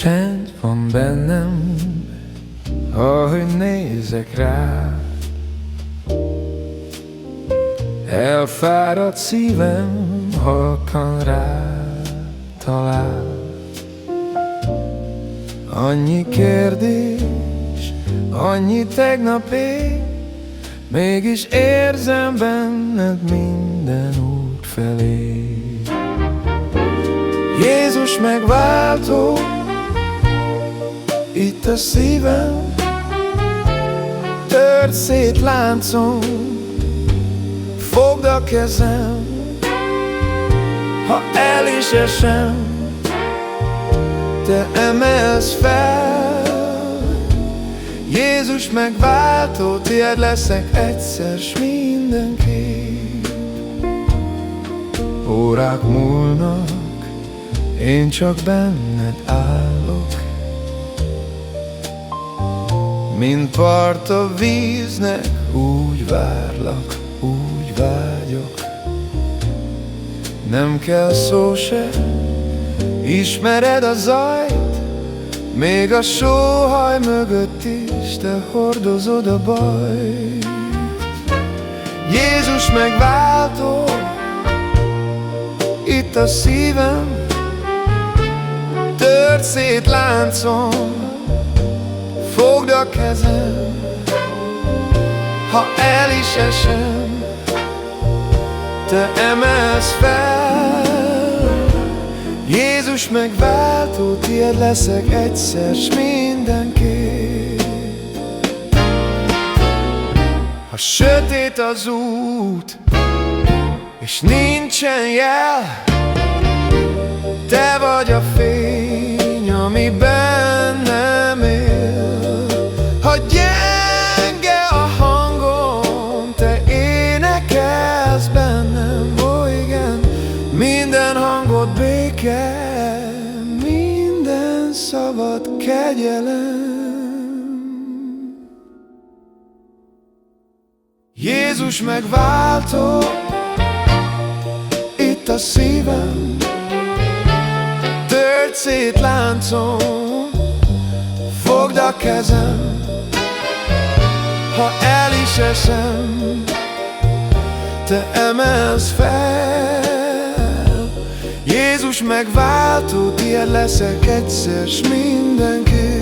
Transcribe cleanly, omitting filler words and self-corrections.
Csend van bennem, ahogy nézek rá. Elfáradt szívem, halkan rá talál. Annyi kérdés, annyi tegnapé, mégis érzem benned minden út felé. Jézus megváltó, itt a szívem, tört szét láncom, fogd a kezem, ha el is esem, te emelsz fel. Jézus megváltó, tiéd leszek egyszer, s mindenképp. Órák múlnak, én csak benned állok, mint part a víznek, úgy várlak, úgy vágyok. Nem kell szó se, ismered a zajt, még a sóhaj mögött is te hordozod a bajt. Jézus megváltó, itt a szívem, tört szét láncom, fogd a kezem, ha el is esem, te emelsz fel. Jézus megváltó, tiéd leszek egyszer, s mindenképp. Ha sötét az út, és nincsen jel, te vagy a fény, ami bennem él. Ha gyenge a hangom, te énekelsz bennem, ó igen, minden hangot béke, minden szavad kegyelem. Jézus megváltó, itt a szívem, tört szét láncom, fogd a kezem, ha el is esem, te emelsz fel. Jézus megváltó, tiéd leszek egyszer, s mindenki.